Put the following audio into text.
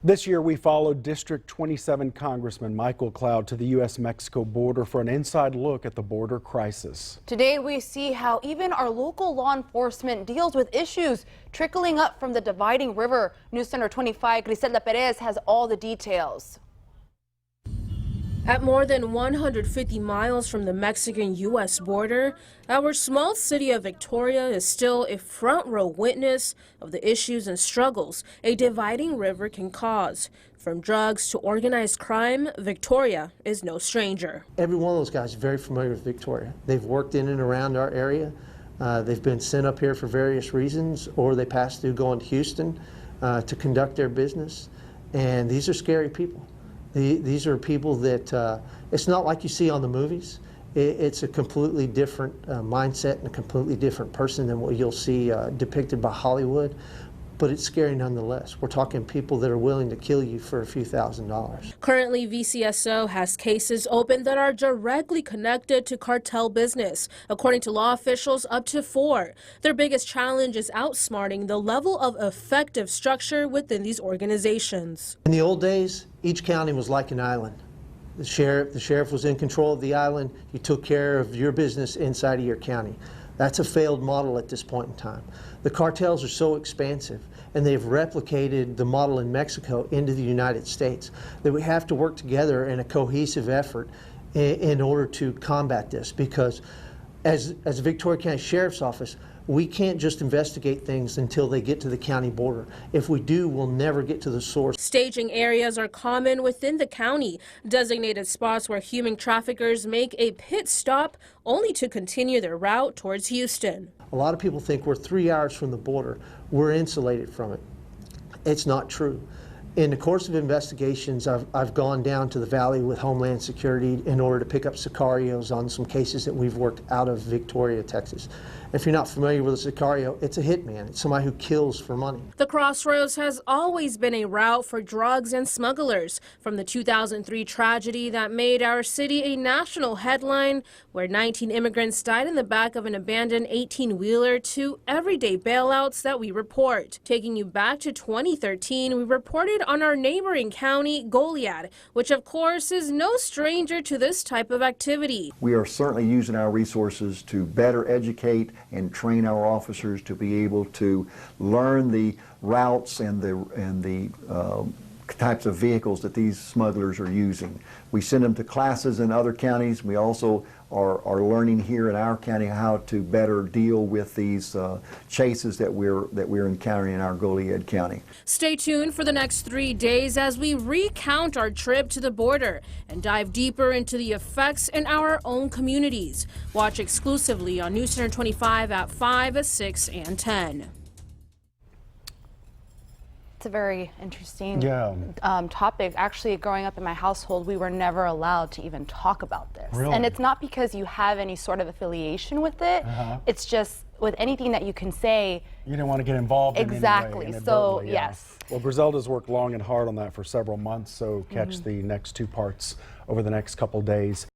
This year, we followed District 27 Congressman Michael Cloud to the U.S.-Mexico border for an inside look at the border crisis. Today, we see how even our local law enforcement deals with issues trickling up from the dividing river. News Center 25, Griselda Perez has all the details. At more than 150 miles from the Mexican U.S. border, our small city of Victoria is still a front-row witness of the issues and struggles a dividing river can cause. From drugs to organized crime, Victoria is no stranger. Every one of those guys is very familiar with Victoria. They've worked in and around our area. They've been sent up here for various reasons, or they pass through going to Houston to conduct their business. And these are scary people. These are people that it's not like you see on the movies. It's a completely different mindset and a completely different person than what you'll see depicted by Hollywood. But it's scary nonetheless. We're talking people that are willing to kill you for a few $1,000s. Currently, VCSO has cases open that are directly connected to cartel business. According to law officials, up to 4. Their biggest challenge is outsmarting the level of effective structure within these organizations. In the old days, each county was like an island. The sheriff was in control of the island. You took care of your business inside of your county. That's a failed model at this point in time. The cartels are so expansive, and they've replicated the model in Mexico into the United States, that we have to work together in a cohesive effort in order to combat this. Because as a Victoria County Sheriff's Office, we can't just investigate things until they get to the county border. If we do, we'll never get to the source. Staging areas are common within the county, designated spots where human traffickers make a pit stop only to continue their route towards Houston. A lot of people think we're 3 hours from the border. We're insulated from it. It's not true. In the course of investigations, I've gone down to the valley with Homeland Security in order to pick up sicarios on some cases that we've worked out of Victoria, Texas. If you're not familiar with a sicario, it's a hitman. It's somebody who kills for money. The Crossroads has always been a route for drugs and smugglers. From the 2003 tragedy that made our city a national headline, where 19 immigrants died in the back of an abandoned 18-wheeler, to everyday bailouts that we report. Taking you back to 2013, we reported on our neighboring county, Goliad, which of course is no stranger to this type of activity. We are certainly using our resources to better educate and train our officers to be able to learn the routes and the types of vehicles that these smugglers are using. We send them to classes in other counties. We also are learning here in our county how to better deal with these chases that we're encountering in our Goliad County. Stay tuned for the next 3 days as we recount our trip to the border and dive deeper into the effects in our own communities. Watch exclusively on News Center 25 at 5, 6, and 10. It's a very interesting topic. Actually, growing up in my household, we were never allowed to even talk about this. Really? And it's not because you have any sort of affiliation with it. It's just with anything that you can say. You didn't want to get involved in exactly. any way, So, yeah. yes. Well, Griselda's worked long and hard on that for several months, so catch the next 2 parts over the next couple days.